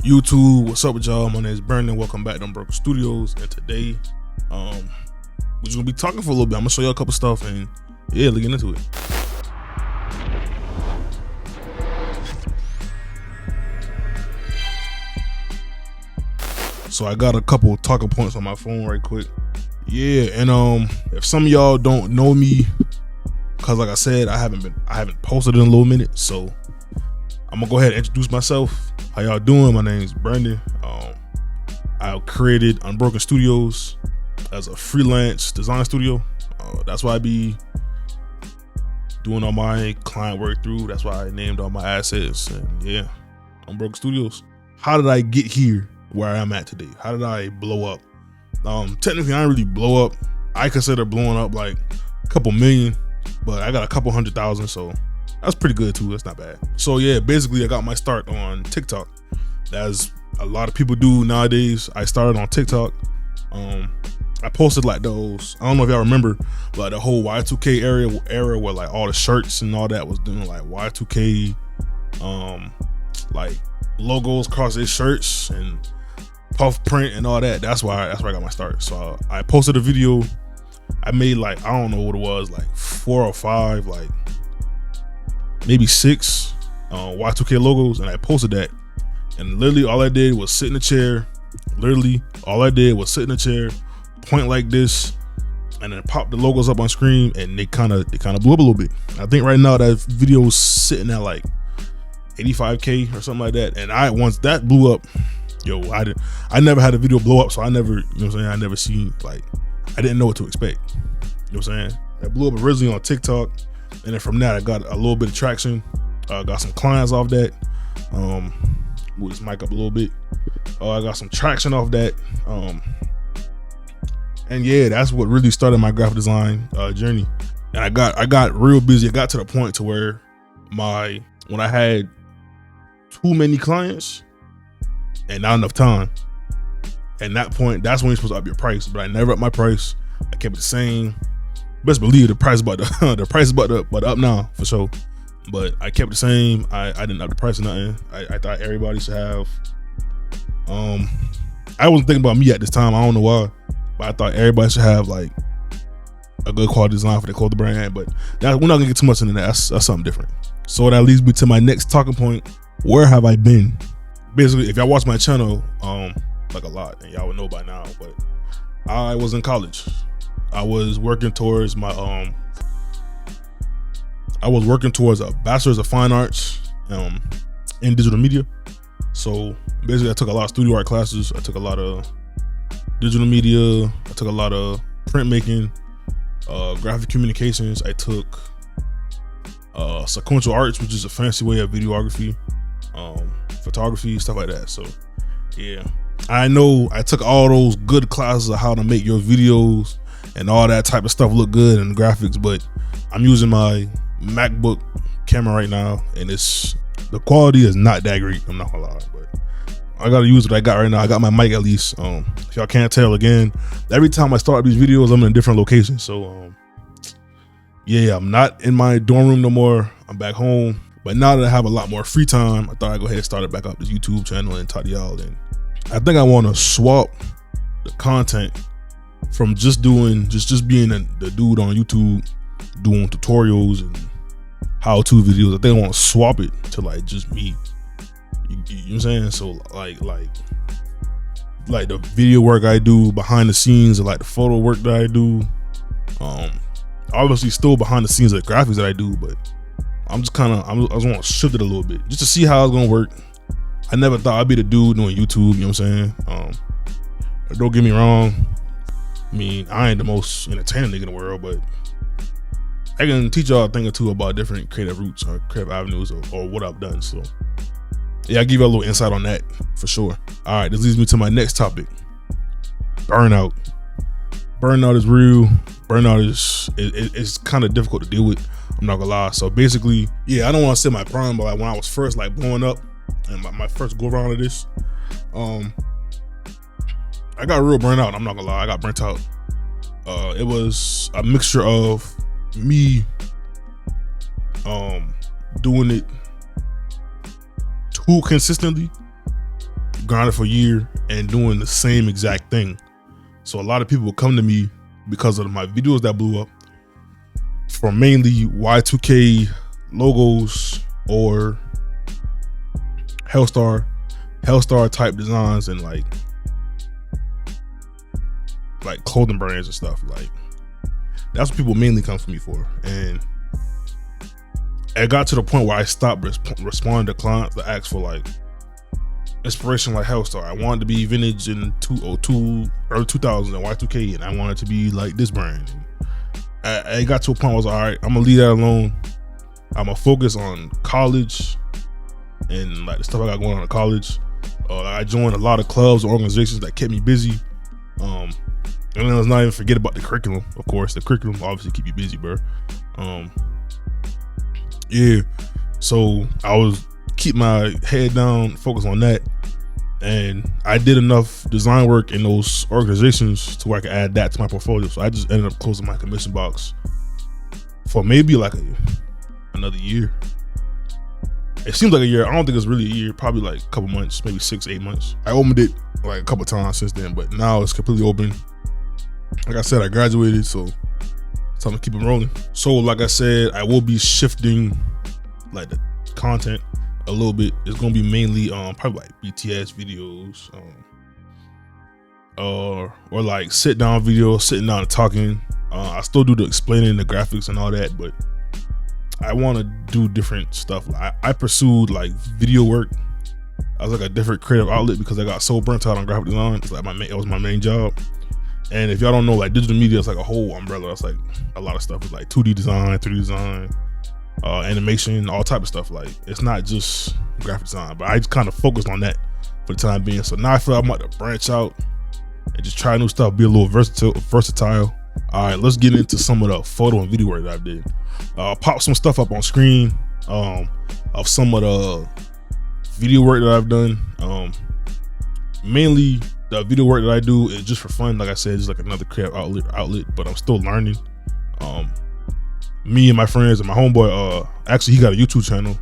YouTube, what's up with y'all? My name is Brandon. Welcome back to Unbroken Studios. And today, we're just gonna be talking for a little bit. I'm gonna show you a couple stuff and yeah, let's get into it. So I got a couple talking points on my phone right quick. Yeah, and if some of y'all don't know me, cause like I said, I haven't posted in a little minute, so I'm gonna go ahead and introduce myself. How y'all doing? My name is Brandon. I created Unbroken Studios as a freelance design studio. That's why I be doing all my client work through. That's why I named all my assets. And yeah, Unbroken Studios. How did I get here where I am at today? How did I blow up? Technically, I didn't really blow up. I consider blowing up like a couple million, but I got a couple 100,000, so that's pretty good too. That's not bad. So yeah, basically I got my start on TikTok, as a lot of people do nowadays. I started on TikTok. I posted like those, I don't know if y'all remember, but the whole Y2K era where like all the shirts and all that was doing like Y2K, like logos across their shirts and puff print and all that. That's where I got my start. So I posted a video. I made like, I don't know what it was, like 4 or 5, like maybe 6 Y2K logos, and I posted that. And literally all I did was sit in a chair. Literally all I did was sit in a chair, point like this, and then pop the logos up on screen, and they kind of blew up a little bit. I think right now that video is sitting at like 85K or something like that. And once that blew up, yo, I never had a video blow up, so I never, you know what I'm saying, I never seen, like, I didn't know what to expect. You know what I'm saying? I blew up originally on TikTok, and then from that I got a little bit of traction. Got some clients off that. Move this mic up a little bit. I got some traction off that. And yeah, that's what really started my graphic design journey. And I got real busy. I got to the point to where when I had too many clients and not enough time, and that point, that's when you're supposed to up your price. But I never upped my price. I kept it the same. Best believe the price about to up now for sure. But I kept it the same. I didn't up the price or nothing. I thought everybody should have. I wasn't thinking about me at this time. I don't know why, but I thought everybody should have like a good quality design for their clothing brand. But we're not gonna get too much into that. That's something different. So that leads me to my next talking point. Where have I been? Basically, if y'all watch my channel, like a lot, and y'all would know by now, but I was in college. I was working towards my a bachelor's of fine arts in digital media. So basically I took a lot of studio art classes. I took a lot of digital media. I took a lot of printmaking, graphic communications. I took sequential arts, which is a fancy way of videography, photography, stuff like that. So yeah, I know I took all those good classes of how to make your videos and all that type of stuff look good and graphics, but I'm using my MacBook camera right now, and the quality is not that great. I'm not gonna lie, but I gotta use what I got right now. I got my mic at least. If y'all can't tell, again, every time I start these videos, I'm in a different location. So yeah, I'm not in my dorm room no more. I'm back home. But now that I have a lot more free time, I thought I'd go ahead and start it back up, this YouTube channel, and talk to y'all. And I think I want to swap the content from just being the dude on YouTube doing tutorials and how-to videos. I think I want to swap it to like just me. You know what I'm saying? So like the video work I do behind the scenes, or like the photo work that I do. Obviously still behind the scenes of the graphics that I do, but I just want to shift it a little bit just to see how it's gonna work. I never thought I'd be the dude doing YouTube. You know what I'm saying? Don't get me wrong. I mean, I ain't the most entertaining nigga in the world, but I can teach y'all a thing or two about different creative routes or creative avenues or what I've done. So yeah, I'll give you a little insight on that for sure. All right, this leads me to my next topic. Burnout. Burnout is real. Burnout is kind of difficult to deal with. I'm not gonna lie. So basically, yeah, I don't want to say my prime, but like when I was first like blowing up and my first go around of this, I got real burnt out. I'm not gonna lie, I got burnt out. It was a mixture of me doing it too consistently, grinding for a year and doing the same exact thing. So a lot of people will come to me because of my videos that blew up for mainly Y2K logos or Hellstar type designs and like clothing brands and stuff. Like that's what people mainly come for me for. And it got to the point where I stopped responding to clients that asked for like inspiration like Hellstar. I wanted to be vintage in 2002, early 2000s and Y2K, and I wanted to be like this brand. And I got to a point where I was like, all right, I'm gonna leave that alone. I'm gonna focus on college and like the stuff I got going on in college. I joined a lot of clubs and organizations that kept me busy. And then let's not even forget about the curriculum. Of course, the curriculum obviously keep you busy, bro. Yeah, so I was keep my head down, focus on that, and I did enough design work in those organizations to where I could add that to my portfolio. So I just ended up closing my commission box for maybe like another year. It seems like a year. I don't think it's really a year. Probably like a couple months, maybe 6-8 months. I opened it like a couple times since then, but now it's completely open. Like I said, I graduated, so it's time to keep it rolling. So like I said, I will be shifting like the content a little bit. It's gonna be mainly probably like BTS videos, or like sit down videos, sitting down and talking. I still do the explaining the graphics and all that, but I want to do different stuff. I pursued like video work as like a different creative outlet because I got so burnt out on graphic design. It's like it was my main job. And if y'all don't know, like digital media is like a whole umbrella. It's like a lot of stuff. It's like 2D design, 3D design, animation, all type of stuff. Like it's not just graphic design, but I just kind of focused on that for the time being. So now I feel I'm about to branch out and just try new stuff, be a little versatile. All right, let's get into some of the photo and video work that I did. Pop some stuff up on screen of some of the video work that I've done. Mainly the video work that I do is just for fun. Like I said, it's like another creative outlet, but I'm still learning. Me and my friends and my homeboy, actually he got a YouTube channel,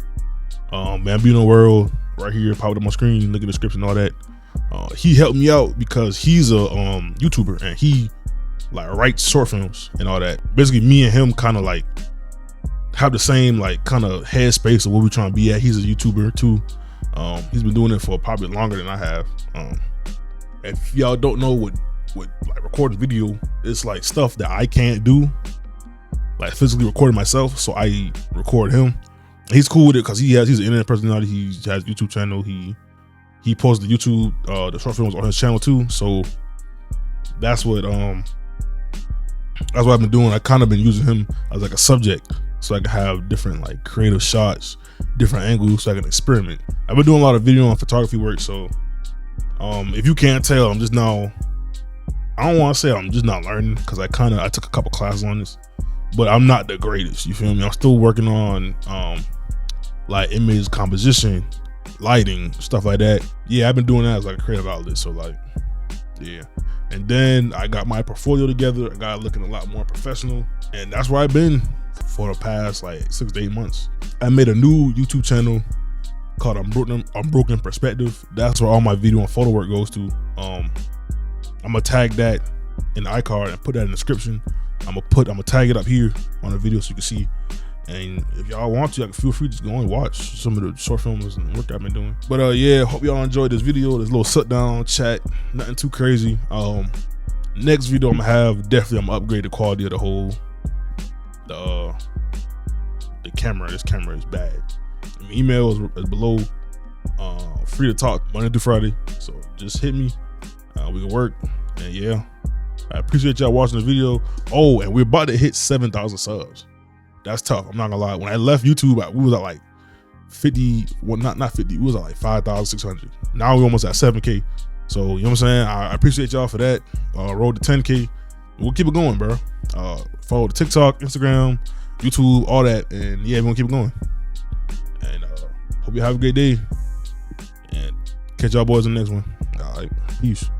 Bambino World, right here, pop it up on screen, look at the description, all that. He helped me out because he's a YouTuber and he like writes short films and all that. Basically me and him kind of like have the same like kind of headspace of what we're trying to be at. He's a YouTuber too. He's been doing it for probably longer than I have. If y'all don't know what like recording video, it's like stuff that I can't do, like physically recording myself. So I record him. He's cool with it because he's an internet personality. He has a YouTube channel. He posts the YouTube the short films on his channel too. So that's what I've been doing. I kind of been using him as like a subject so I can have different like creative shots, different angles, so I can experiment. I've been doing a lot of video and photography work. So if you can't tell, I'm just now, I don't want to say I'm just not learning because I took a couple classes on this, but I'm not the greatest, you feel me? I'm still working on like image composition, lighting, stuff like that. Yeah, I've been doing that as like a creative outlet. So like, yeah. And then I got my portfolio together. I got it looking a lot more professional, and that's where I've been for the past like 6 to 8 months. I made a new YouTube channel called Unbroken Perspective. That's where all my video and photo work goes to. I'm gonna tag that in the iCard and put that in the description. I'm gonna tag it up here on the video so you can see. And if y'all want to, y'all can feel free to just go and watch some of the short films and work I've been doing. But yeah, hope y'all enjoyed this video. This little sit down chat, nothing too crazy. Next video I'm gonna have, definitely I'm gonna upgrade the quality of the camera. This camera is bad. Email is below. Free to talk Monday through Friday, so just hit me. We can work. And yeah, I appreciate y'all watching this video. Oh, and we're about to hit 7,000 subs. That's tough, I'm not gonna lie. When I left YouTube, we was at like 50, well not 50, we was at like 5,600. Now we're almost at 7K. So you know what I'm saying? I appreciate y'all for that. Road to 10K. We'll keep it going, bro. Follow the TikTok, Instagram, YouTube, all that, and yeah, we're gonna keep it going. And hope you have a great day, and catch y'all boys in the next one. All right, peace.